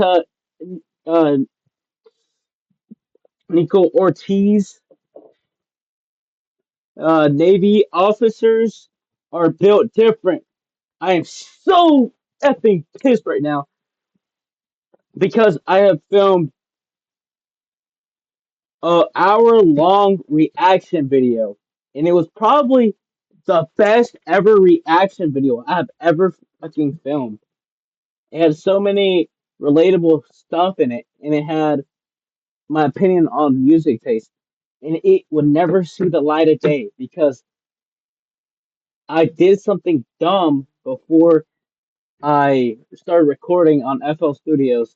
uh, uh, Nico Ortiz, Navy officers are built different. I am so effing pissed right now because I have filmed a hour long reaction video, and it was probably the best ever reaction video I have ever fucking filmed. It had so many relatable stuff in it, and it had my opinion on music taste, and it would never see the light of day because I did something dumb before I started recording on FL Studios.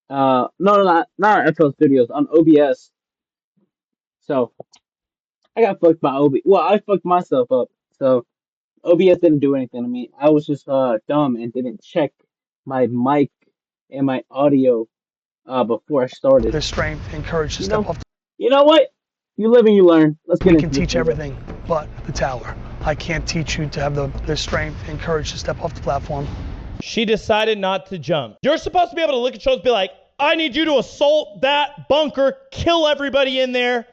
No, not FL Studios, on OBS. So I got fucked by OB. Well, I fucked myself up. So OBS didn't do anything to me. I was just dumb and didn't check my mic and my audio before I started. Their strength and courage to You step know, off. you know what? You live and you learn. Let's get We into can this teach video. everything but the tower. I can't teach you to have the strength and courage to step off the platform. She decided not to jump. You're supposed to be able to look at shows and be like, I need you to assault that bunker, kill everybody in there,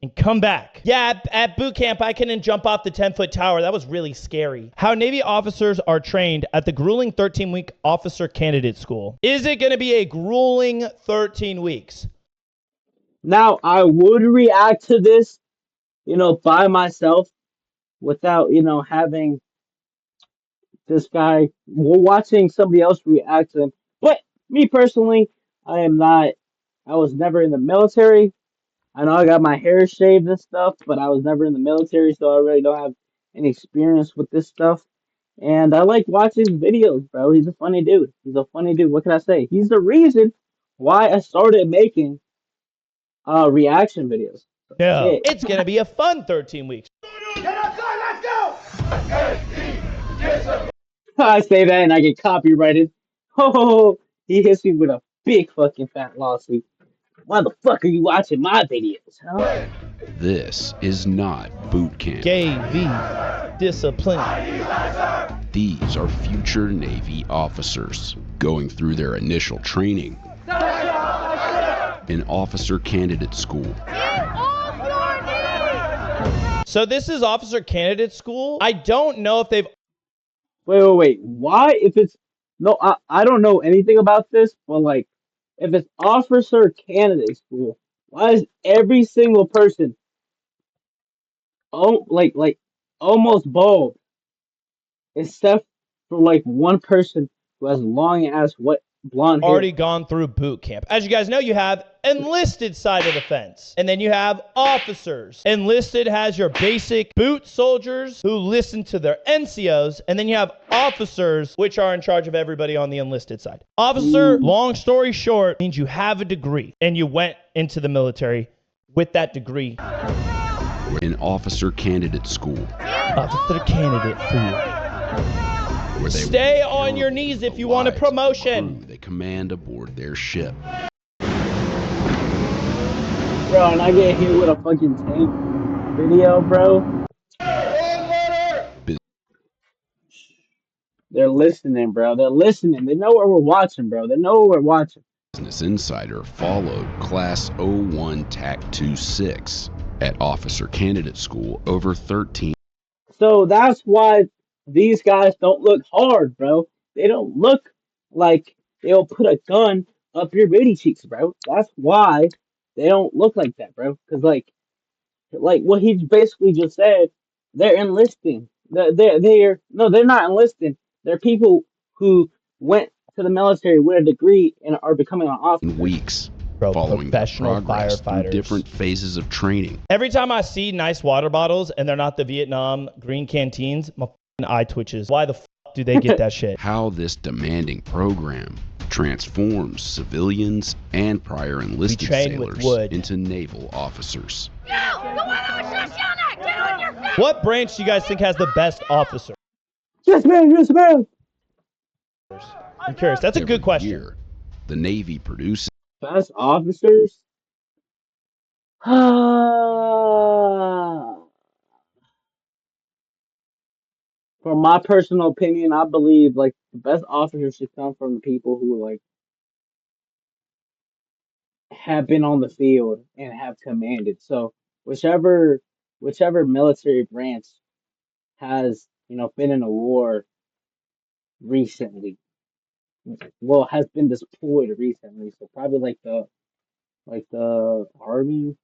and come back. Yeah, at boot camp, I couldn't jump off the 10-foot tower. That was really scary. How Navy officers are trained at the grueling 13-week officer candidate school. Is it going to be a grueling 13 weeks? Now I would react to this, by myself without, having this guy, watching somebody else react to him. But me personally, I am not. I was never in the military. I know I got my hair shaved and stuff, but I was never in the military, so I really don't have any experience with this stuff. And I like watching his videos, bro. He's a funny dude. He's a funny dude. What can I say? He's the reason why I started making reaction videos. No. Yeah. It's going to be a fun 13 weeks. I say that and I get copyrighted. Oh, he hits me with a big fucking fat lawsuit. Why the fuck are you watching my videos, huh? This is not boot camp. KV discipline. These are future Navy officers going through their initial training in officer candidate school. So this is officer candidate school. I don't know if they've Wait. Why? If it's no, I don't know anything about this, but like, if it's officer candidate school, why is every single person like almost bald, except for like one person who has long ass what blonde hair? already gone through boot camp. As you guys know, you have enlisted side of the fence, and then you have officers. Enlisted has your basic boot soldiers who listen to their NCOs, and then you have officers, which are in charge of everybody on the enlisted side. Officer, long story short, means you have a degree, and you went into the military with that degree. In officer candidate school, Officer candidate for you. where they Stay will on your account knees for if the you want a lives of the promotion. crew they command aboard their ship. Bro, and I get hit with a fucking tank video, bro. They're listening, bro. They're listening. They know what we're watching, bro. They know what we're watching. Business Insider followed Class 01 TAC 26 at officer candidate school over 13. So that's why these guys don't look hard, bro. They don't look like they'll put a gun up your booty cheeks, bro. That's why they don't look like that, bro. Because like what he basically just said, they're enlisting. They're no, they're not enlisting. They're people who went to the military with a degree and are becoming an officer. Weeks Bro, following their professional progress through firefighters. different phases of training. Every time I see nice water bottles and they're not the Vietnam green canteens, my eye twitches. Why the do they get that shit? How this demanding program transforms civilians and prior enlisted train with sailors wood. into naval officers. No! The one I was just yelling at! Get on your feet! What branch do you guys think has the best officer? Yes, man. Yes, man. I'm curious. That's a Every good question. year, the Navy produces Best officers. From my personal opinion, I believe like the best officers should come from the people who like have been on the field and have commanded. So whichever military branch has, been in a war recently, well, has been deployed recently. So probably like the Army,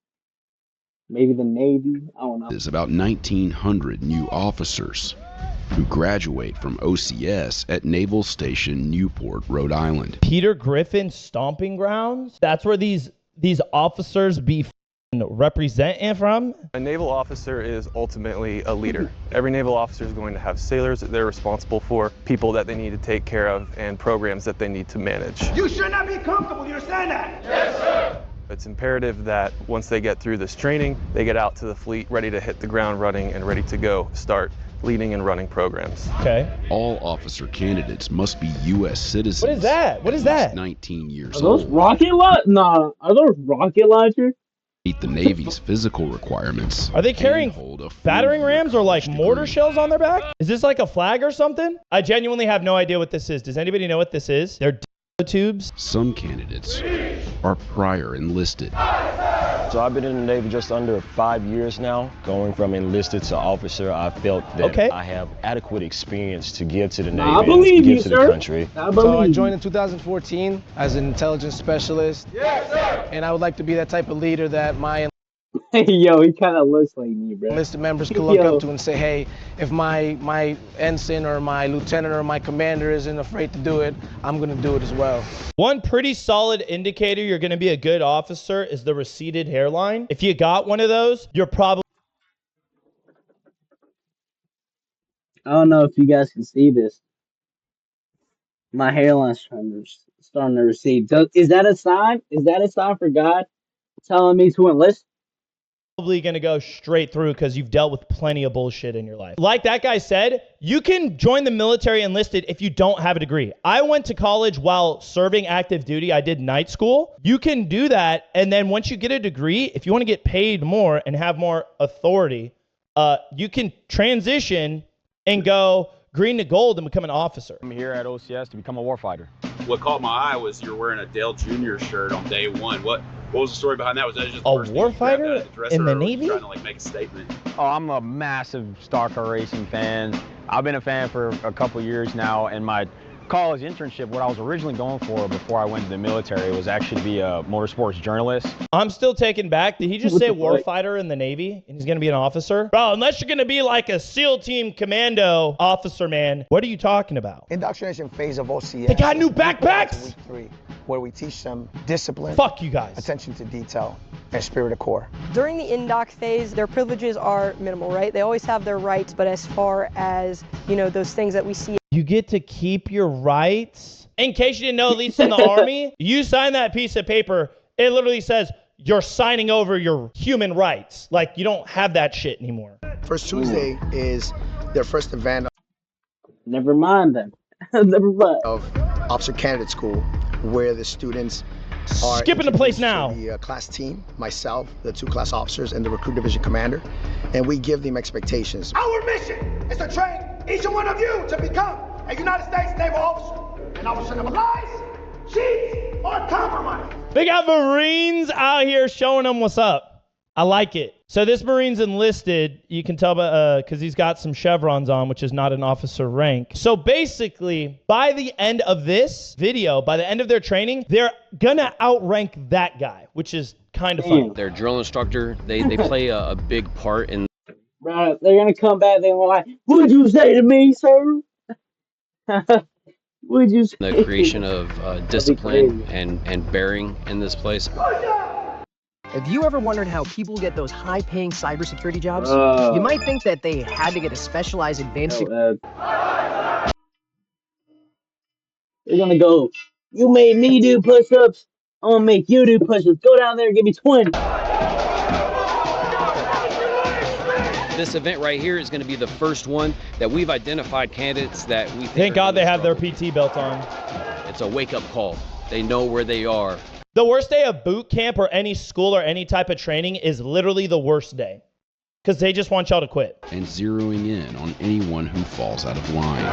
maybe the Navy. I don't know. There's about 1,900 new officers who graduate from OCS at Naval Station Newport, Rhode Island. Peter Griffin stomping grounds? That's where these officers be representing from? A naval officer is ultimately a leader. Every naval officer is going to have sailors that they're responsible for, people that they need to take care of, and programs that they need to manage. You should not be comfortable, you understand that? Yes, sir! It's imperative that once they get through this training, they get out to the fleet ready to hit the ground running and ready to go start leading and running programs. Okay. All officer candidates must be U.S. citizens. What is that? What is that? 19 years Are those old. rocket launchers? Nah, are those rocket launchers? Meet the Navy's physical requirements. Are they carrying and hold a battering four-year rams or like college mortar degree. shells on their back? Is this like a flag or something? I genuinely have no idea what this is. Does anybody know what this is? They're tubes. Some candidates are prior enlisted. So I've been in the Navy just under 5 years now. Going from enlisted to officer, I felt that I have adequate experience to give to the Navy I and believe to you, give to sir. the country. I So I believe joined in 2014 as an intelligence specialist. Yes, sir. And I would like to be that type of leader that my Yo, he kind of looks like me, bro. enlisted members could look up to and say, hey, if my ensign or my lieutenant or my commander isn't afraid to do it, I'm going to do it as well. One pretty solid indicator you're going to be a good officer is the receded hairline. If you got one of those, you're probably... I don't know if you guys can see this. My hairline's starting to recede. Is that a sign? Is that a sign for God telling me to enlist? Probably going to go straight through because you've dealt with plenty of bullshit in your life. Like that guy said, you can join the military enlisted if you don't have a degree. I went to college while serving active duty. I did night school. You can do that. And then once you get a degree, if you want to get paid more and have more authority, you can transition and go green to gold and become an officer. I'm here at OCS to become a warfighter. What caught my eye was you're wearing a Dale Jr. shirt on day one. What was the story behind that? Was that just a warfighter in the Navy? Trying to like make a statement. Oh, I'm a massive Star Car Racing fan. I've been a fan for a couple years now, and my college internship, what I was originally going for before I went to the military was actually to be a motorsports journalist. I'm still taken back. Did he just say warfighter in the Navy and he's going to be an officer? Bro, unless you're going to be like a SEAL team commando officer, man, what are you talking about? Indoctrination phase of OCS. They got new backpacks? Week 3, where we teach them discipline. Fuck you guys. Attention to detail and spirit of core. During the indoc phase, their privileges are minimal, right? They always have their rights, but as far as, those things that we see. You get to keep your rights? In case you didn't know, at least in the Army, you sign that piece of paper, it literally says you're signing over your human rights. Like, you don't have that shit anymore. First Tuesday is their first event. Never mind then. Never mind. Of Officer Candidate School, where the students are skipping the place now. The class team, myself, the 2 class officers, and the recruit division commander, and we give them expectations. Our mission is to train each one of you to become a United States Naval officer. An officer never lies, cheats, or compromises. They got Marines out here showing them what's up. I like it. So this Marine's enlisted, you can tell because he's got some chevrons on, which is not an officer rank. So basically, by the end of this video, by the end of their training, they're gonna outrank that guy, which is kind of funny. Their drill instructor, they play a big part in... Bro, they're gonna come back, they're like, what'd you say to me, sir? What'd you say? The creation of discipline and bearing in this place. Have you ever wondered how people get those high-paying cybersecurity jobs? You might think that they had to get a specialized advanced... They're gonna go, you made me do push-ups, I'm gonna make you do push-ups. Go down there and give me 20. This event right here is going to be the first one that we've identified candidates that we think Thank God they have their PT belt on. It's a wake-up call. They know where they are. The worst day of boot camp or any school or any type of training is literally the worst day because they just want y'all to quit. And zeroing in on anyone who falls out of line.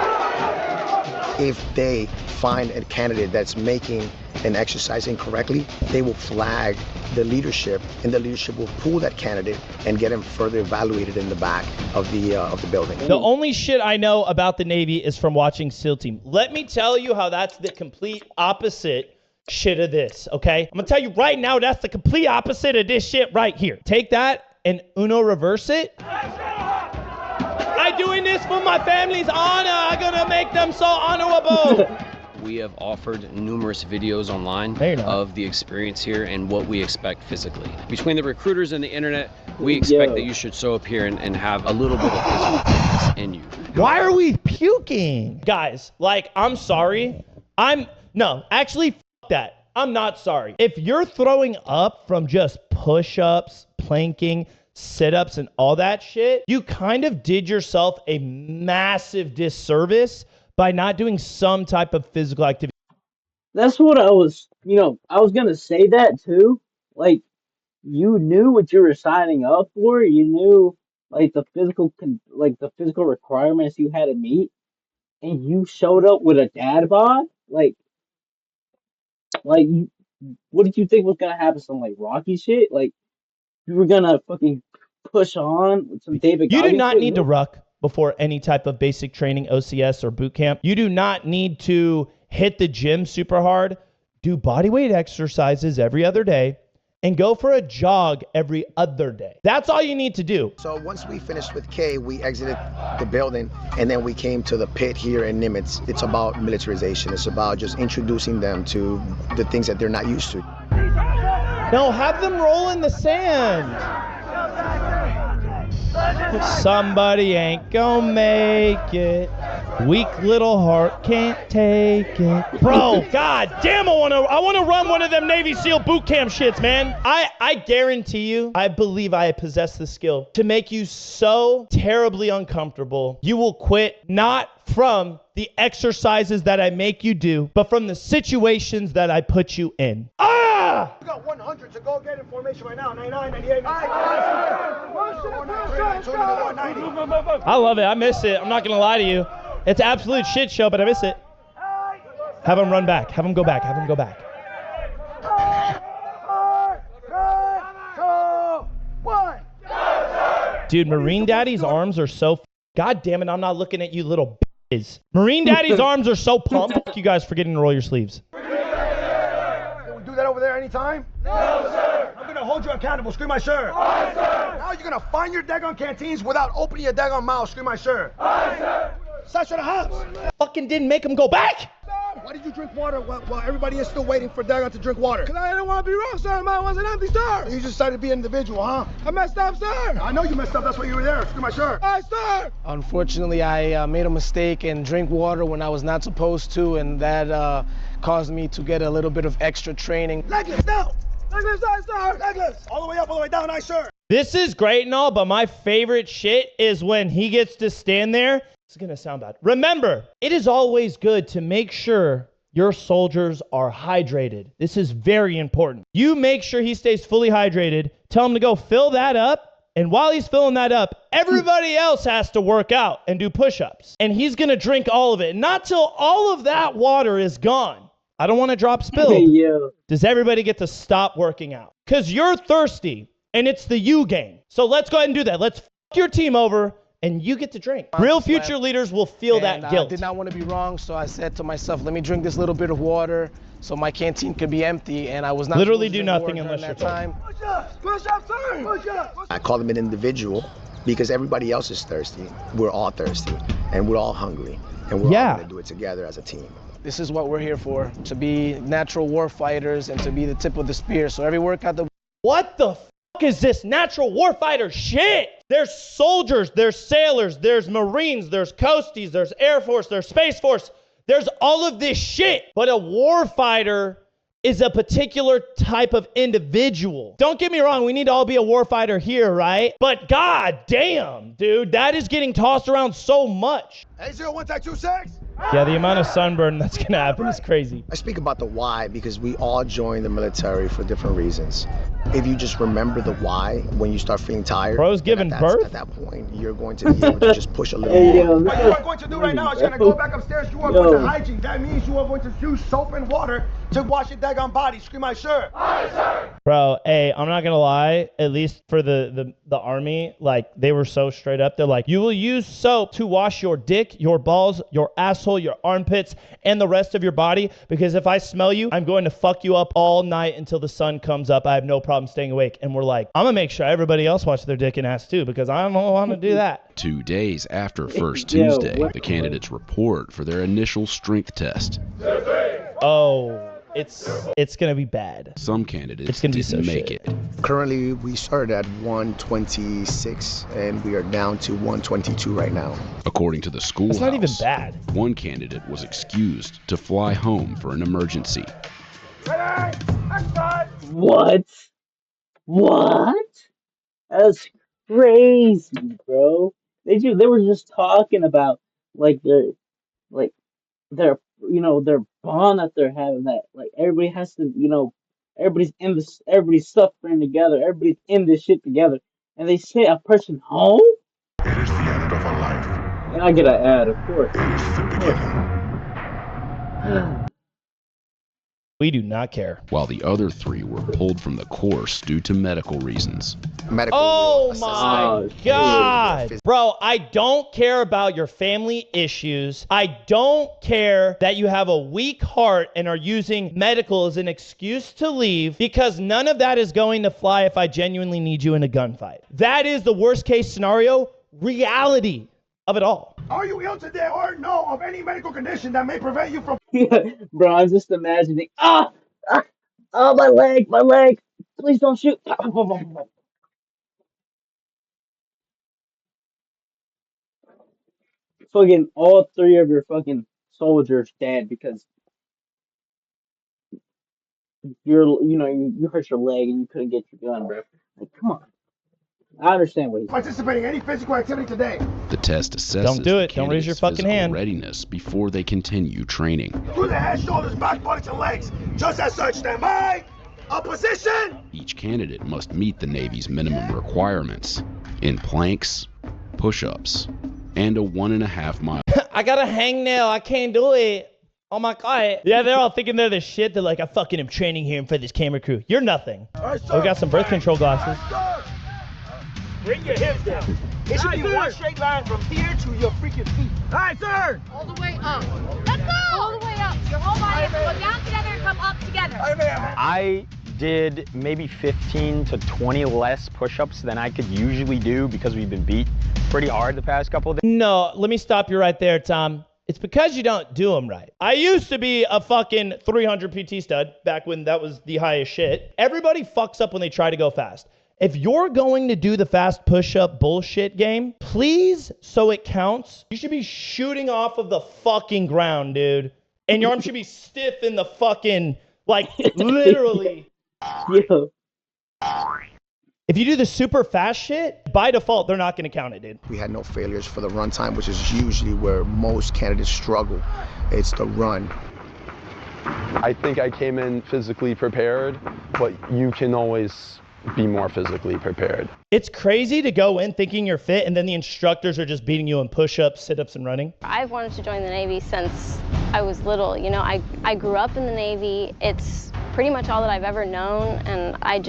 if they find a candidate that's making an exercise incorrectly, they will flag the leadership, and the leadership will pull that candidate and get him further evaluated in the back of the building. The only shit I know about the Navy is from watching SEAL Team. Let me tell you how that's the complete opposite shit of this, okay? I'm gonna tell you right now, that's the complete opposite of this shit right here. Take that and Uno reverse it. I'm doing this for my family's honor. I'm gonna make them so honorable. We have offered numerous videos online of the experience here and what we expect physically. Between the recruiters and the internet, we expect that you should show up here and have a little bit of physical fitness in you. Why are we puking? Guys, like, I'm sorry. No, actually, that. I'm not sorry. If you're throwing up from just push-ups, planking, sit-ups, and all that shit, you kind of did yourself a massive disservice by not doing some type of physical activity. That's what I was, I was going to say that too. Like, you knew what you were signing up for. You knew, like, the physical requirements you had to meet. And you showed up with a dad bod? Like, what did you think was going to happen? Some, like, Rocky shit? Like, you were going to fucking push on with some David You do Goggins not shit? need to ruck before any type of basic training, OCS or boot camp. You do not need to hit the gym super hard, do bodyweight exercises every other day, and go for a jog every other day. That's all you need to do. So once we finished with K, we exited the building, and then we came to the pit here in Nimitz. It's about militarization. It's about just introducing them to the things that they're not used to. No, have them roll in the sand. Somebody ain't gonna make it. Weak little heart can't take it. Bro, god damn, I wanna run one of them Navy SEAL boot camp shits, man. I guarantee you, I believe I possess the skill to make you so terribly uncomfortable, you will quit, not from the exercises that I make you do, but from the situations that I put you in. Ah! You got 100 to go get in formation right now. 99, 98, 99. I love it. I miss it. I'm not going to lie to you. It's an absolute shit show, but I miss it. Have him run back. Have him go back. Have him go back. Dude, Marine Daddy's arms are so... God damn it, I'm not looking at you little bitches. Marine Daddy's arms are so pumped. Fuck you guys for getting to roll your sleeves. Can we do that over there anytime? No, sir. I'm gonna hold you accountable. Scream my sir. Aye, sir. Now you're gonna find your daggone canteens without opening your daggone mouth. Scream my sir. Aye, sir. Search of the house. Fucking didn't make him go back. Why did you drink water while everybody is still waiting for daggone to drink water? Because I didn't want to be wrong, sir. Mine wasn't empty, sir. You just decided to be an individual, huh? I messed up, sir. I know you messed up. That's why you were there. Screw my shirt. Aye, sir. Unfortunately, I made a mistake and drank water when I was not supposed to, and that caused me to get a little bit of extra training. Legless, now. Legless, aye, sir. Legless. All the way up, all the way down, aye, sir. This is great and all, but my favorite shit is when he gets to stand there. It's going to sound bad. Remember, it is always good to make sure your soldiers are hydrated. This is very important. You make sure he stays fully hydrated. Tell him to go fill that up. And while he's filling that up, everybody else has to work out and do push-ups. And he's going to drink all of it. Not till all of that water is gone. I don't want to drop spilled. Does everybody get to stop working out? Because you're thirsty, and it's the you game. So let's go ahead and do that. Let's f*** your team over, and you get to drink. Real future leaders will feel that guilt. I did not want to be wrong, so I said to myself, let me drink this little bit of water so my canteen could be empty, and I was not literally do nothing unless you're time. Push up, sir. Push up. I call them an individual because everybody else is thirsty. We're all thirsty, and we're all hungry, and we're all going to do it together as a team. This is what we're here for, to be natural war fighters and to be the tip of the spear. So every workout that... What the fuck is this natural warfighter shit? There's soldiers, there's sailors, there's Marines, there's Coasties, there's Air Force, there's Space Force. There's all of this shit. But a warfighter is a particular type of individual. Don't get me wrong, we need to all be a warfighter here, right? But god damn, dude, that is getting tossed around so much. 801 Tech 26. Yeah, the amount of sunburn that's gonna happen is crazy. I speak about the why because we all join the military for different reasons. If you just remember the why when you start feeling tired, bro's giving birth. At that point, you're going to be able to just push a little more. What you are going to do right now is you're going to go back upstairs. You are going to hygiene. That means you are going to use soap and water to wash your daggone body. Scream, "Aye, sir." Aye, sir. Bro, hey, I'm not gonna lie. At least for the army, like they were so straight up. They're like, you will use soap to wash your dick, your balls, your asshole, your armpits, and the rest of your body. Because if I smell you, I'm going to fuck you up all night until the sun comes up. I have no problem staying awake. And we're like, I'm gonna make sure everybody else watch their dick and ass too, because I don't want to do that. 2 days after First Tuesday, the candidates report for their initial strength test. Oh. It's gonna be bad. Some candidates didn't make it. Currently, we started at 126, and we are down to 122 right now. According to the schoolhouse, it's not even bad. One candidate was excused to fly home for an emergency. What? That's crazy, bro. They were just talking about their bond that they're having, that like everybody has to, everybody's suffering together, everybody's in this shit together, and they say a person home? It is the end of a life. And I get an ad, of course. It is the beginning. We do not care. While the other 3 were pulled from the course due to medical reasons. Oh my God. Bro, I don't care about your family issues. I don't care that you have a weak heart and are using medical as an excuse to leave, because none of that is going to fly if I genuinely need you in a gunfight. That is the worst case scenario reality of it all. Are you ill today or know of any medical condition that may prevent you from... Bro, I'm just imagining, my leg, please don't shoot. Fucking all 3 of your fucking soldiers dead because you hurt your leg and you couldn't get your gun, bro. Like, come on. I understand what he's participating in any physical activity today. The test assesses Don't do it. Don't raise your fucking hand. Readiness before they continue training. Do the head, shoulders, back, buttocks, and legs. Just as such, stand by. Up position. Each candidate must meet the Navy's minimum requirements in planks, push-ups, and a 1.5 mile. I got a hangnail. I can't do it. Oh my God. Yeah, they're all thinking they're the shit. They're like, I fucking am training here for this camera crew. You're nothing. Right, we got some birth control glasses. Bring your hips down. It should be one straight line from here to your freaking feet. All right, sir. All the way up. Let's go. All the way up. Your whole body has to go down together and come up together. I did maybe 15 to 20 less push-ups than I could usually do because we've been beat pretty hard the past couple of days. No, let me stop you right there, Tom. It's because you don't do them right. I used to be a fucking 300 PT stud back when that was the highest shit. Everybody fucks up when they try to go fast. If you're going to do the fast push-up bullshit game, please, so it counts, you should be shooting off of the fucking ground, dude. And your arm should be stiff in the fucking, like, literally. Yeah. If you do the super fast shit, by default, they're not going to count it, dude. We had no failures for the run time, which is usually where most candidates struggle. It's the run. I think I came in physically prepared, but you can always be more physically prepared. It's crazy to go in thinking you're fit and then the instructors are just beating you in push-ups, sit-ups, and running. I've wanted to join the Navy since I was little. You know, I grew up in the Navy. It's pretty much all that I've ever known, and I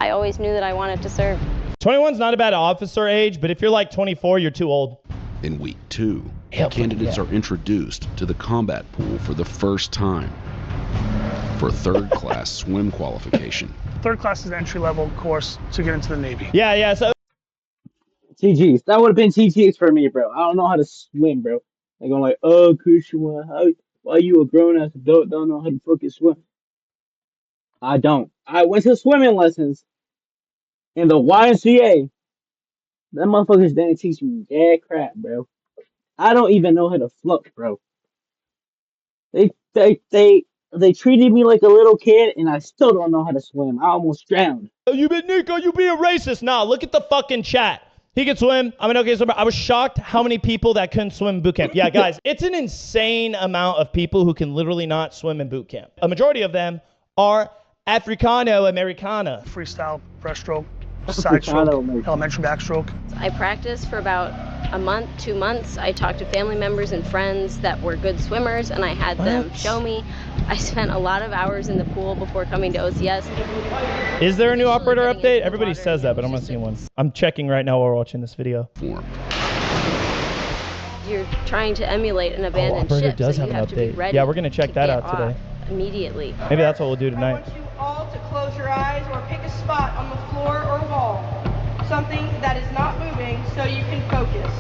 always knew that I wanted to serve. 21's not a bad officer age, but if you're like 24, you're too old. In week 2, candidates are introduced to the combat pool for the first time for third class swim qualification. Third class is the entry-level course to get into the Navy. Yeah, so TGs. That would have been TGs for me, bro. I don't know how to swim, bro. They're going like, oh, Christian, why you a grown-ass adult don't know how to fucking swim? I don't. I went to swimming lessons in the YMCA. That motherfuckers didn't teach me jack crap, bro. I don't even know how to float, bro. They treated me like a little kid, and I still don't know how to swim. I almost drowned. Oh, you been Nico, you being racist? Nah, look at the fucking chat. He could swim. I'm an okay swimmer. I was shocked how many people that couldn't swim in boot camp. Yeah, guys, it's an insane amount of people who can literally not swim in boot camp. A majority of them are Africano-Americana. Freestyle, breaststroke, side stroke, elementary backstroke. I practiced for about a month, 2 months. I talked to family members and friends that were good swimmers, and I had them show me. I spent a lot of hours in the pool before coming to OCS. Is there a new operator update? Everybody says that, but I'm not seeing one. I'm checking right now while we're watching this video. You're trying to emulate an abandoned ship, does so have you an have to be update. ready. Yeah, we're gonna check that out today. Immediately. Maybe that's what we'll do tonight. I want you all to close your eyes or pick a spot on the floor or wall. Something that is not moving so you can focus.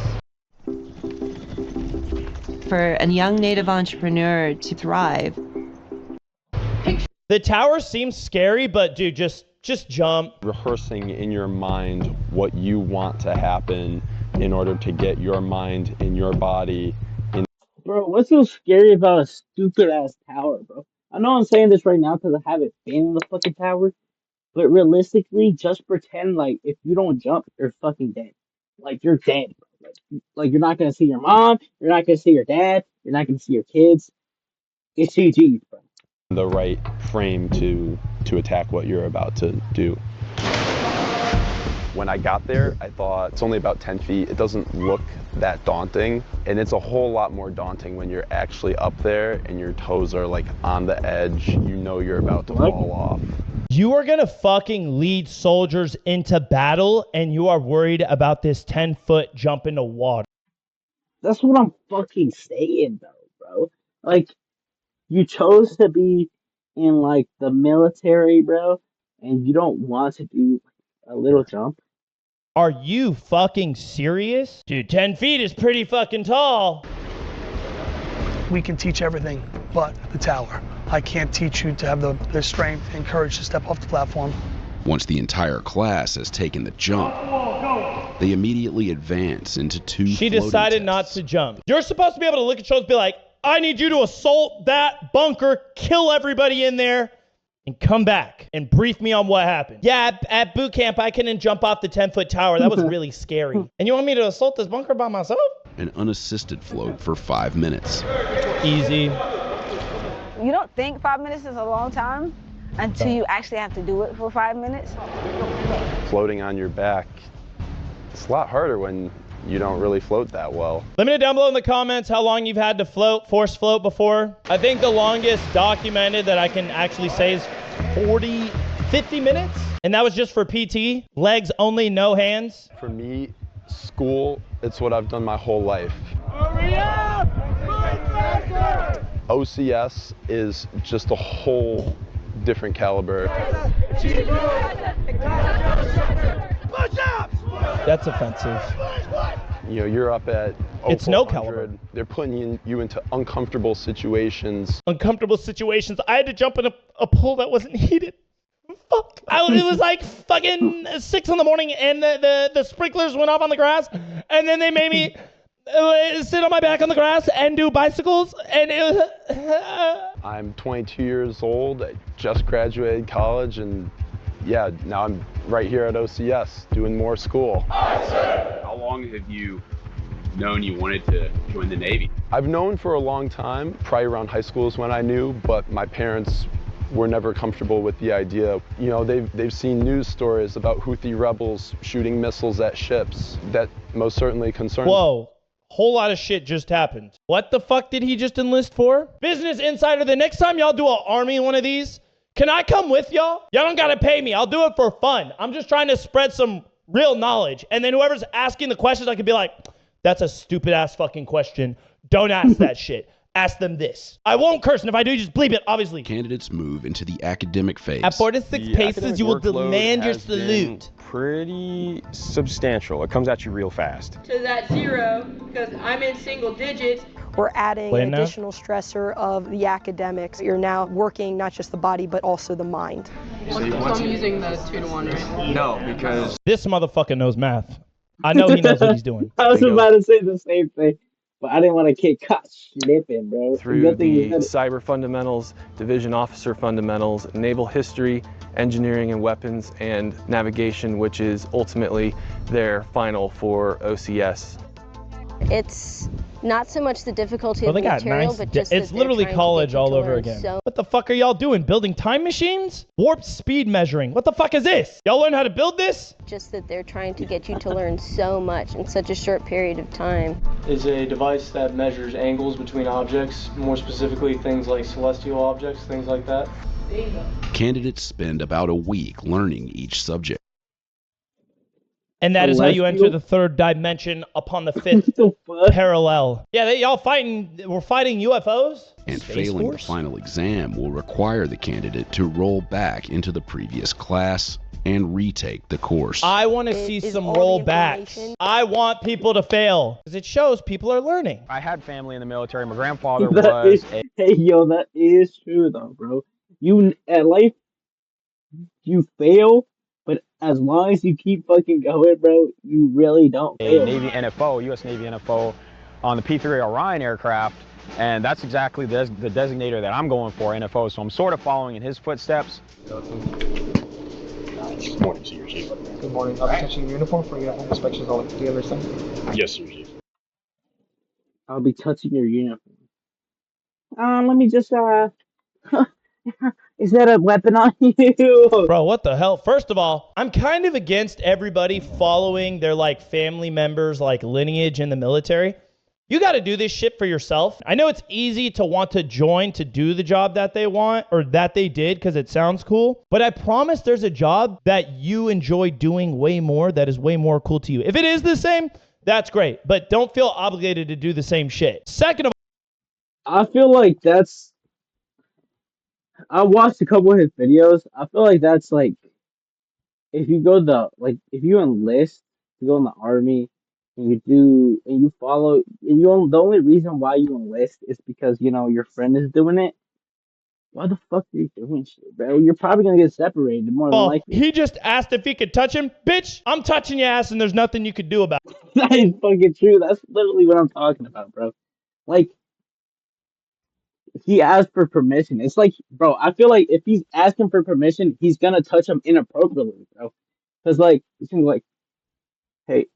For a young Native entrepreneur to thrive. The tower seems scary, but dude, just jump. Rehearsing in your mind what you want to happen in order to get your mind and your body in. Bro, what's so scary about a stupid ass tower, bro? I know I'm saying this right now because I haven't been in the fucking tower, but realistically, just pretend like if you don't jump, you're fucking dead. Like you're dead, bro. Like you're not gonna see your mom, you're not gonna see your dad, you're not gonna see your kids. It's GG, bro. The right frame to attack what you're about to do. When I got there, I thought it's only about 10 feet. It doesn't look that daunting, and it's a whole lot more daunting when you're actually up there and your toes are like on the edge. You know you're about to fall off. You are gonna fucking lead soldiers into battle, and you are worried about this 10-foot jump into water. That's what I'm fucking saying, though, bro. Like, you chose to be in, like, the military, bro, and you don't want to do a little jump. Are you fucking serious? Dude, 10 feet is pretty fucking tall. We can teach everything but the tower. I can't teach you to have the strength and courage to step off the platform. Once the entire class has taken the jump, they immediately advance into two She decided not to jump. You're supposed to be able to look at shoulders and be like, I need you to assault that bunker, kill everybody in there, and come back and brief me on what happened. Yeah, at boot camp, I couldn't jump off the 10-foot tower. That was really scary. And you want me to assault this bunker by myself? An unassisted float for 5 minutes. Easy. You don't think 5 minutes is a long time until you actually have to do it for 5 minutes. Floating on your back, it's a lot harder when you don't really float that well. Let me know down below in the comments how long you've had to float, force float before. I think the longest documented that I can actually say is 50 minutes. And that was just for PT, legs only, no hands. For me, school, it's what I've done my whole life. Hurry up! OCS is just a whole different caliber. That's offensive. You know, you're up at it's no caliber. They're putting you into uncomfortable situations. Uncomfortable situations. I had to jump in a pool that wasn't heated. Fuck. It was like fucking 6 in the morning and the sprinklers went off on the grass and then they made me sit on my back on the grass and do bicycles and it was... I'm 22 years old. I just graduated college and yeah, now I'm right here at OCS doing more school. How long have you known you wanted to join the Navy? I've known for a long time, probably around high school is when I knew, but my parents were never comfortable with the idea. You know, they've seen news stories about Houthi rebels shooting missiles at ships. That most certainly concerns. Whoa. Whole lot of shit just happened. What the fuck did he just enlist for? Business Insider, the next time y'all do an army one of these, can I come with y'all? Y'all don't gotta pay me. I'll do it for fun. I'm just trying to spread some real knowledge. And then whoever's asking the questions, I could be like, that's a stupid ass fucking question. Don't ask that shit. Ask them this. I won't curse, and if I do, just bleep it, obviously. Candidates move into the academic phase. At 4 to 6 paces, you will demand your salute. Pretty substantial. It comes at you real fast. To that 0, because I'm in single digits. We're adding an additional stressor of the academics. You're now working not just the body, but also the mind. So I'm using the 2 to 1, right? No, because this motherfucker knows math. I know he knows what he's doing. I was about to say the same thing. but I didn't want to get caught slipping, bro. Through Good thing the you cyber fundamentals, division officer fundamentals, naval history, engineering and weapons, and navigation, which is ultimately their final for OCS. It's not so much the difficulty Well, of they the got material, nice. but just It's that they're literally trying to college get you all to over learn again. so What the fuck are y'all doing? Building time machines? Warp speed measuring. What the fuck is this? Y'all learn how to build this? just that they're trying to get you to learn so much in such a short period of time. Is a device that measures angles between objects, more specifically things like celestial objects, things like that. Candidates spend about a week learning each subject. And that is how you enter the third dimension upon the fifth parallel. Yeah, y'all we're fighting UFOs? And Space failing Force? the final exam will require the candidate to roll back into the previous class and retake the course. I want to see some rollbacks. I want people to fail because it shows people are learning. I had family in the military. My grandfather That was is, hey, yo, that is true, though, bro. You, at life, you fail, but as long as you keep fucking going, bro, you really don't a fail. Navy NFO, U.S. Navy NFO, on the P-3 Orion aircraft, and that's exactly the designator that I'm going for, NFO, so I'm sort of following in his footsteps. Good morning, Senior Chief. Good morning. I'll be touching your uniform for uniform inspections. All the other stuff. Yes, Senior Chief. I'll be touching your uniform. Let me just, is that a weapon on you? Bro, what the hell? First of all, I'm kind of against everybody following their like family members, like lineage in the military. You got to do this shit for yourself. I know it's easy to want to join to do the job that they want or that they did because it sounds cool. But I promise there's a job that you enjoy doing way more that is way more cool to you. If it is the same, that's great. But don't feel obligated to do the same shit. Second of all, I feel like that's... I watched a couple of his videos. I feel like that's like... If you go if you enlist to go in the army, and you follow, and the only reason why you enlist is because, your friend is doing it. Why the fuck are you doing shit, bro? You're probably gonna get separated more than likely. he just asked if he could touch him. Bitch, I'm touching your ass and there's nothing you could do about it. That is fucking true. That's literally what I'm talking about, bro. Like, he asked for permission. It's like, bro, I feel like if he's asking for permission, he's gonna touch him inappropriately, bro. Cause like, he's gonna be like, hey,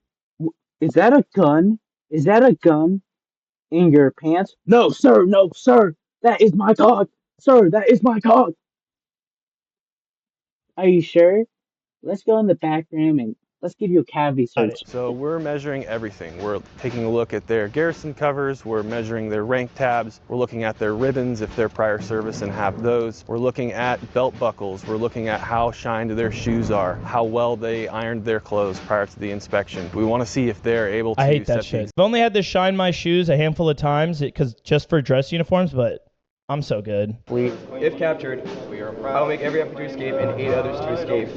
is that a gun? Is that a gun in your pants? No, sir. No, sir. That is my dog. Sir, that is my dog. Are you sure? Let's go in the back room and let's give you a cavity search. So we're measuring everything. We're taking a look at their garrison covers, we're measuring their rank tabs, we're looking at their ribbons if they're prior service and have those. We're looking at belt buckles, we're looking at how shined their shoes are, how well they ironed their clothes prior to the inspection. We want to see if they're able to I hate that set shit. things. I've only had to shine my shoes a handful of times because just for dress uniforms, but I'm so good. If captured, I will make every effort to escape and aid others to escape.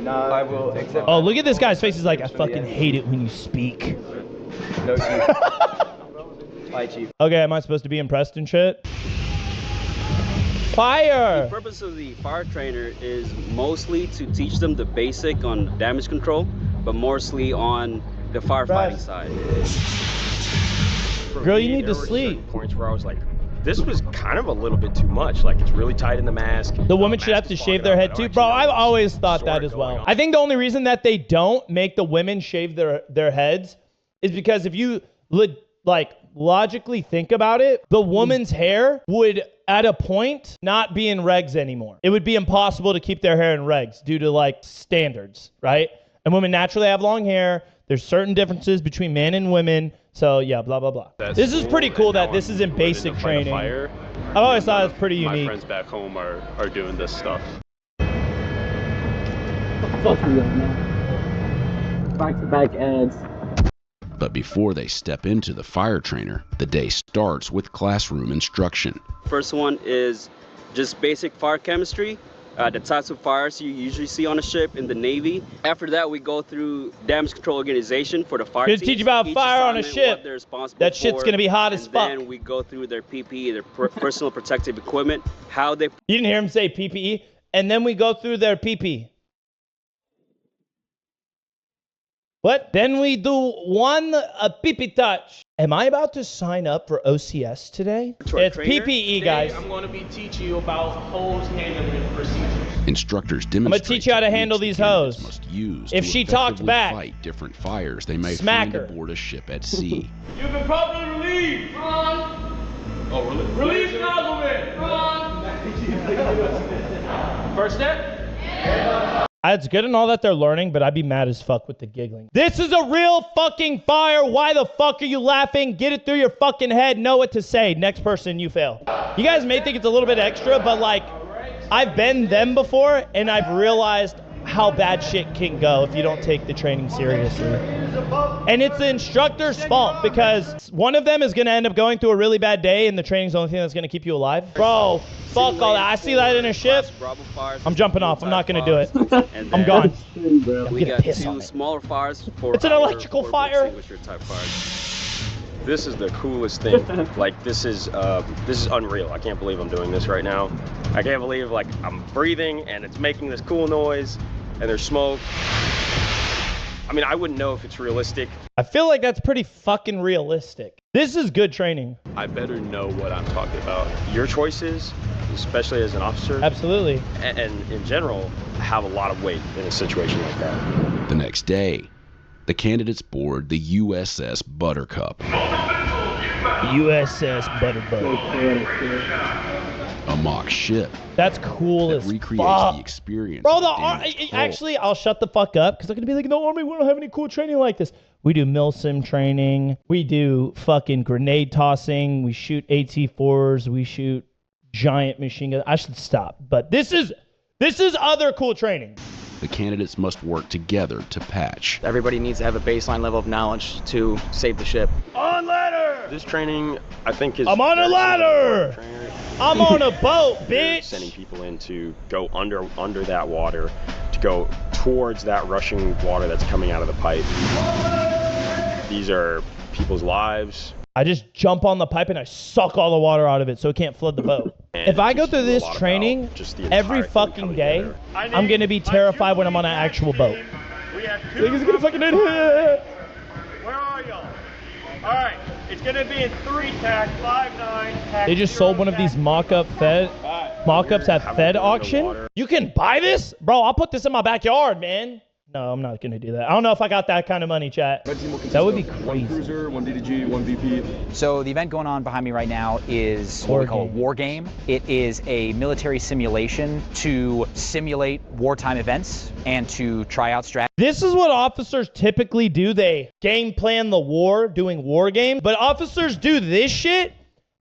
I will accept. Oh, look at this guy's face. He's like, I fucking hate it when you speak. No, Chief. Hi, Chief. Okay, am I supposed to be impressed and shit? Fire! The purpose of the fire trainer is mostly to teach them the basic on damage control, but mostly on the firefighting side. Girl, you need to There were sleep. certain points where I was like, this was kind of a little bit too much. Like, it's really tight in the mask. The woman should have to shave their head too. Bro, I've always thought that as well. I think the only reason that they don't make the women shave their heads is because if you logically think about it, the woman's hair would at a point not be in regs anymore. It would be impossible to keep their hair in regs due to like standards, right? And women naturally have long hair. There's certain differences between men and women. So yeah, blah, blah, blah. This is pretty cool that this is in basic training. I've always thought it was pretty unique. My friends back home are doing this stuff. Fuck you, man. Back-to-back ads. But before they step into the fire trainer, the day starts with classroom instruction. First one is just basic fire chemistry. The types of fires you usually see on a ship in the Navy. After that, we go through damage control organization for the fire Gonna teams. teach you about Each fire on a assignment, ship. what they're responsible That shit's for, gonna be hot as and fuck. then we go through their PPE, their personal protective equipment, how they... You didn't hear him say PPE? And then we go through their PP. What? Then we do one pee-pee touch. Am I about to sign up for OCS today? It's PPE, guys. I'm going to be teaching you about hose handling procedures. Instructors I'm going to teach you how to handle these hose. Must use if to she talks back, fight different fires they may smack find her. aboard a ship at sea. You've been properly relieved. Wrong. Oh, really? Release nozzleman. Wrong. First step. It's good and all that they're learning, but I'd be mad as fuck with the giggling. This is a real fucking fire. Why the fuck are you laughing? Get it through your fucking head. Know what to say. Next person, you fail. You guys may think it's a little bit extra, but like, I've been them before, and I've realized how bad shit can go if you don't take the training seriously. And it's the instructor's fault because one of them is going to end up going through a really bad day, and the training's the only thing that's going to keep you alive. Bro, fuck all that. I see that in a ship. I'm jumping off. I'm not going to do it. I'm gone. We got 2 smaller fires for it's an electrical fire. Type fires. This is the coolest thing. Like, this is unreal. I can't believe I'm doing this right now. I can't believe, like, I'm breathing and it's making this cool noise and there's smoke. I mean, I wouldn't know if it's realistic. I feel like that's pretty fucking realistic. This is good training. I better know what I'm talking about. Your choices, especially as an officer. Absolutely. And in general, have a lot of weight in a situation like that. The next day, the candidates board the USS Buttercup. USS Buttercup. A mock ship. That's cool that as recreates fuck. The experience. Bro, actually, I'll shut the fuck up because they're going to be like, no, Army, we don't have any cool training like this. We do MILSIM training. We do fucking grenade tossing. We shoot AT-4s. We shoot giant machine guns. I should stop. But this is other cool training. The candidates must work together to patch. Everybody needs to have a baseline level of knowledge to save the ship. On ladder! This training, I think, is... I'm on a ladder! I'm on a boat, bitch! Sending people in to go under that water, to go towards that rushing water that's coming out of the pipe. These are people's lives. I just jump on the pipe and I suck all the water out of it so it can't flood the boat. If I go through this training every fucking day, I'm going to be terrified when I'm on an actual boat. Niggas gonna fucking in here. Where are y'all? All right, it's going to be in 3 tack, 5-9. They just sold one of these mock-ups at Fed auction. You can buy this? Bro, I'll put this in my backyard, man. No, I'm not going to do that. I don't know if I got that kind of money, chat. That would be crazy. 1 cruiser, 1 DDG, 1 VP. So the event going on behind me right now is what we call a war game. It is a military simulation to simulate wartime events and to try out strategies. This is what officers typically do. They game plan the war doing war games. But officers do this shit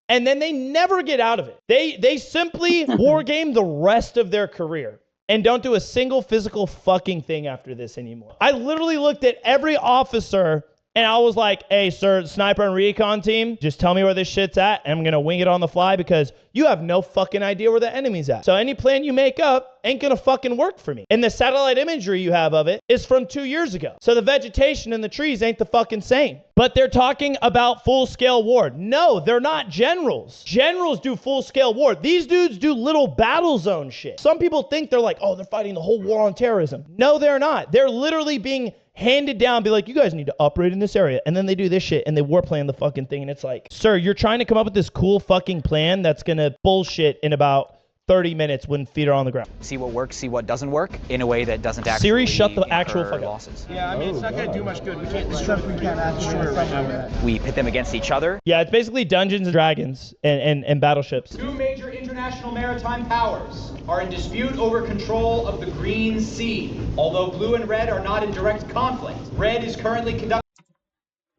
and then they never get out of it. They simply war game the rest of their career. And don't do a single physical fucking thing after this anymore. I literally looked at every officer and I was like, hey, sir, sniper and recon team, just tell me where this shit's at and I'm going to wing it on the fly because you have no fucking idea where the enemy's at. So any plan you make up ain't going to fucking work for me. And the satellite imagery you have of it is from 2 years ago. So the vegetation and the trees ain't the fucking same. But they're talking about full-scale war. No, they're not generals. Generals do full-scale war. These dudes do little battle zone shit. Some people think they're like, oh, they're fighting the whole war on terrorism. No, they're not. They're literally being handed down, be like, you guys need to operate in this area. And then they do this shit and they war plan the fucking thing. And it's like, sir, you're trying to come up with this cool fucking plan that's going to bullshit in about 30 minutes when feet are on the ground. See what works, see what doesn't work in a way that doesn't actually Siri, shut the actual fuck losses. Yeah, I mean, it's not going to do much good. We can't destroy it right now. We pit them against each other. Yeah, it's basically Dungeons and Dragons and battleships. 2 major international maritime powers are in dispute over control of the Green Sea. Although blue and red are not in direct conflict, red is currently conducting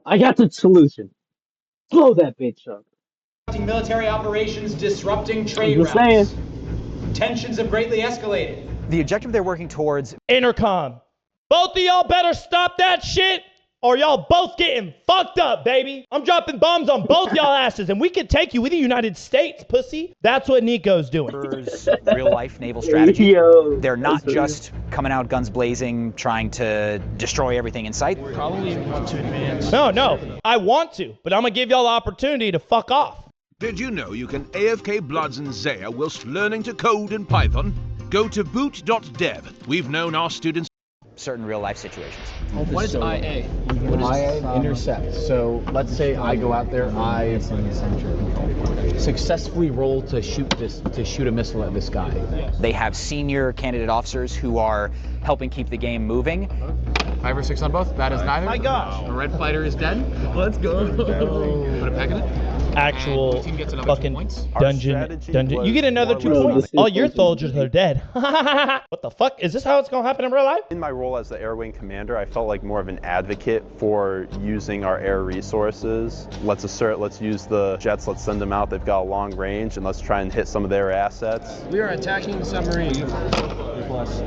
I got the solution. Blow that bitch up. military operations disrupting trade I'm just routes. saying. Tensions have greatly escalated. The objective they're working towards... Intercom. Both of y'all better stop that shit or y'all both getting fucked up, baby. I'm dropping bombs on both y'all asses and we can take you with the United States, pussy. That's what Nico's doing. Real-life naval strategy. Yo, they're not just coming out guns blazing, trying to destroy everything in sight. Probably want to advance. No. I want to, but I'm going to give y'all the opportunity to fuck off. Did you know you can AFK Bloods and Zaya whilst learning to code in Python? Go to boot.dev. We've known our students... certain real life situations. What is IA? IA, intercept. So let's say I go out there, I successfully roll to shoot a missile at this guy. They have senior candidate officers who are helping keep the game moving. 5 or 6 on both. That is neither. My gosh. The red fighter is dead. Let's go. Put a peg in it. Actual fucking dungeon. was You get another 2 more points. All your soldiers are dead. What the fuck? Is this how it's gonna happen in real life? In my role as the Air Wing Commander, I felt like more of an advocate for using our air resources. Let's use the jets, let's send them out. They've got a long range, and let's try and hit some of their assets. We are attacking the submarine.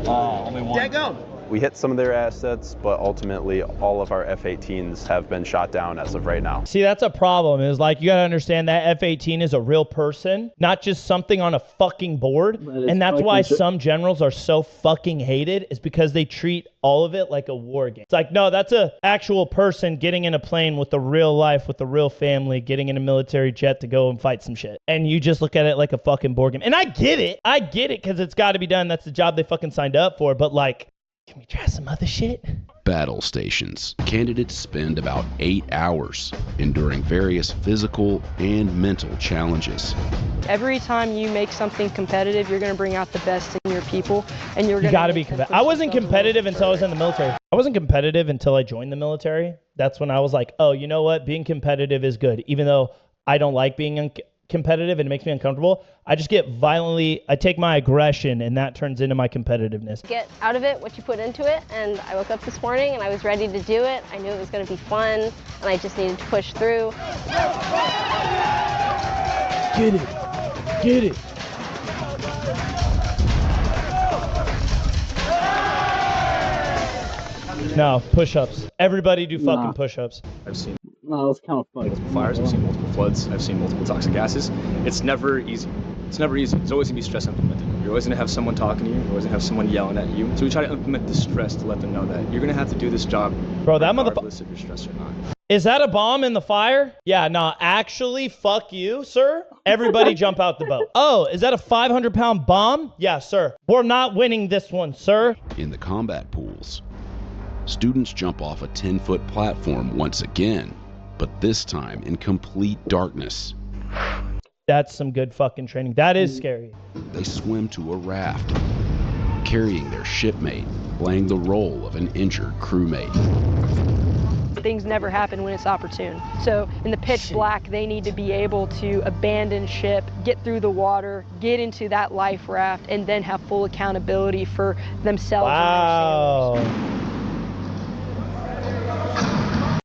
Only one. Dead go. We hit some of their assets, but ultimately all of our F-18s have been shot down as of right now. See, that's a problem. Is like you gotta understand that F-18 is a real person, not just something on a fucking board. And that's why some generals are so fucking hated, is because they treat all of it like a war game. It's like, no, that's a actual person getting in a plane with a real life, with a real family, getting in a military jet to go and fight some shit. And you just look at it like a fucking board game. And I get it because it's got to be done. That's the job they fucking signed up for. But like, can we try some other shit? Battle stations. Candidates spend about 8 hours enduring various physical and mental challenges. Every time you make something competitive, you're going to bring out the best in your people, and you're going to. You got to be competitive. I wasn't competitive until I was in the military. I wasn't competitive until I joined the military. That's when I was like, oh, you know what? Being competitive is good, even though I don't like being competitive and it makes me uncomfortable. I just get I take my aggression and that turns into my competitiveness. Get out of it what you put into it, and I woke up this morning and I was ready to do it. I knew it was going to be fun, and I just needed to push through. Get it. Get it. No, push-ups. Everybody do fucking push-ups. I've seen No, it's kind of funny. multiple fires, I've seen multiple floods, I've seen multiple toxic gases. It's never easy. It's never easy. It's always gonna be stress implemented. You're always gonna have someone talking to you, you're always gonna have someone yelling at you. So we try to implement the stress to let them know that you're gonna have to do this job Bro, that regardless if you're stressed or not. Is that a bomb in the fire? Yeah, nah, actually, fuck you, sir. Everybody jump out the boat. Oh, is that a 500-pound bomb? Yeah, sir. We're not winning this one, sir. In the combat pools, students jump off a 10-foot platform once again, but this time in complete darkness. That's some good fucking training. That is scary. They swim to a raft, carrying their shipmate, playing the role of an injured crewmate. Things never happen when it's opportune. So in the pitch black, they need to be able to abandon ship, get through the water, get into that life raft, and then have full accountability for themselves and their sailors.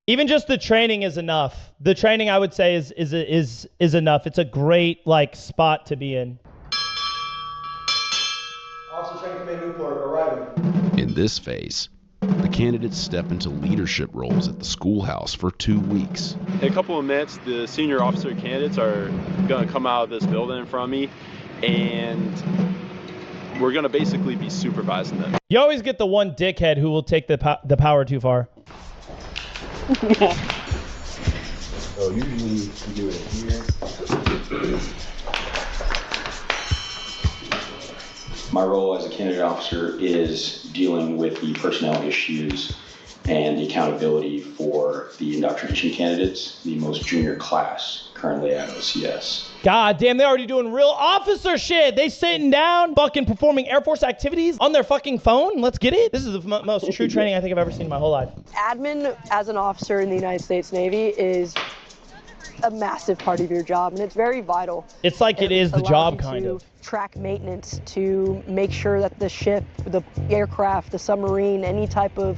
Even just the training is enough. The training, I would say, is enough. It's a great like spot to be in. Officer Training Command Newport arriving. In this phase, the candidates step into leadership roles at the schoolhouse for 2 weeks. In a couple of minutes, the senior officer candidates are going to come out of this building in front of me, and we're going to basically be supervising them. You always get the one dickhead who will take the power too far. So usually you do it here. My role as a candidate officer is dealing with the personnel issues and the accountability for the indoctrination candidates, the most junior class currently at OCS. God damn, they're already doing real officer shit. They sitting down, fucking performing Air Force activities on their fucking phone. Let's get it. This is the most true training I think I've ever seen in my whole life. Admin as an officer in the United States Navy is a massive part of your job, and it's very vital. It's like it is the job, kind of. Track maintenance to make sure that the ship, the aircraft, the submarine, any type of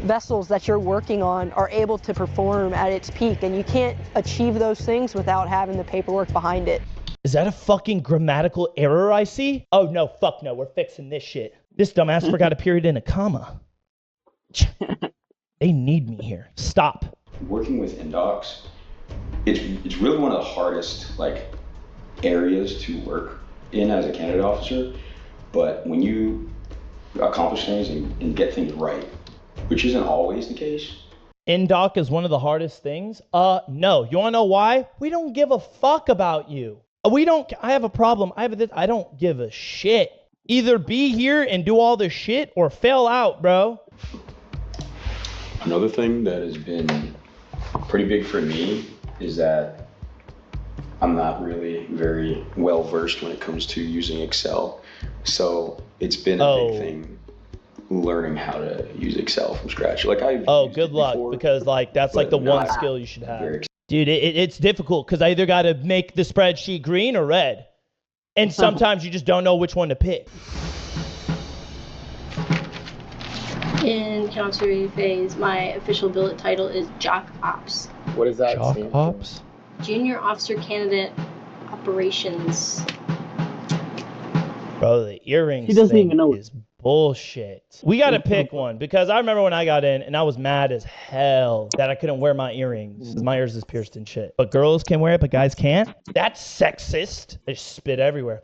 vessels that you're working on are able to perform at its peak, and you can't achieve those things without having the paperwork behind it. Is that a fucking grammatical error I see? Oh no, fuck no, we're fixing this shit. This dumbass forgot a period and a comma. They need me here. Stop. Working with indocs, it's really one of the hardest areas to work in as a candidate officer, but when you accomplish things and get things right, which isn't always the case. Indoc is one of the hardest things? No. You wanna know why? We don't give a fuck about you. I have a problem. I have this. I don't give a shit. Either be here and do all this shit or fail out, bro. Another thing that has been pretty big for me is that I'm not really very well versed when it comes to using Excel. So it's been a big thing learning how to use Excel from scratch. Like good luck, because like that's like the one skill you should have. Dude, it's difficult because I either got to make the spreadsheet green or red. And sometimes you just don't know which one to pick. In counselor phase, my official billet title is Jock Ops. What is that? Jock Ops? Junior Officer Candidate Operations. Bro, the earrings She doesn't thing even know. is bullshit. We got to pick one because I remember when I got in and I was mad as hell that I couldn't wear my earrings because my ears is pierced and shit. But girls can wear it, but guys can't? That's sexist. They spit everywhere.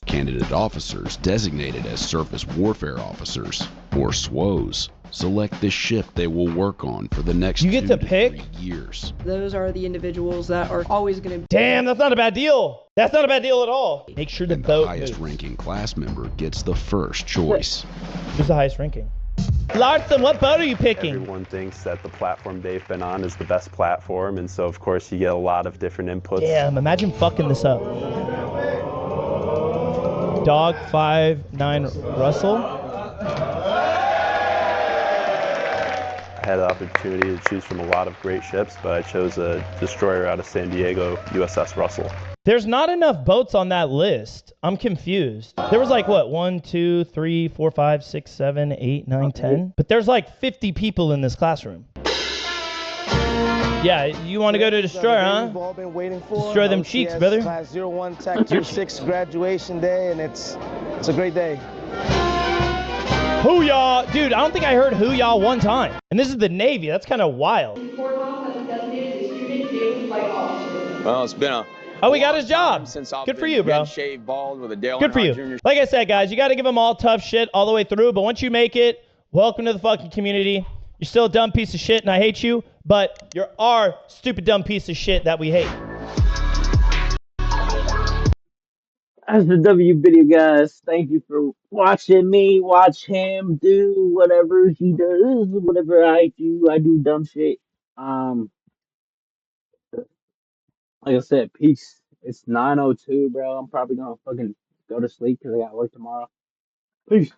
Candidate officers designated as surface warfare officers, or SWOs, select the ship they will work on for the next 2 to 3 years. Those are the individuals that are always going to be. Damn, that's not a bad deal. That's not a bad deal at all. Make sure the boat Highest moves. ranking class member gets the first choice. Who's the highest ranking? Larson, what boat are you picking? Everyone thinks that the platform they've been on is the best platform, and so of course you get a lot of different inputs. Damn, imagine fucking this up. Dog 5'9" Russell. I had the opportunity to choose from a lot of great ships, but I chose a destroyer out of San Diego, USS Russell. There's not enough boats on that list. I'm confused. There was like what, 1, 2, 3, 4, 5, 6, 7, 8, 9, 10. But there's like 50 people in this classroom. Yeah, you want to go to Destroyer, huh? We've all been waiting for. Destroy them cheeks, brother. Class 01 Tech 26 graduation day, and it's a great day. Who y'all? Dude, I don't think I heard who y'all one time. And this is the Navy. That's kind of wild. Well, it's been a we got his job. Good for you, bro. Shaved bald with a Dale Good for you. Jr. Like I said, guys, you got to give them all tough shit all the way through. But once you make it, welcome to the fucking community. You're still a dumb piece of shit, and I hate you. But you're our stupid dumb piece of shit that we hate. That's the W video, guys. Thank you for watching me watch him do whatever he does, whatever I do dumb shit. Like I said, peace. It's 9:02, bro. I'm probably gonna fucking go to sleep because I got work tomorrow. Peace.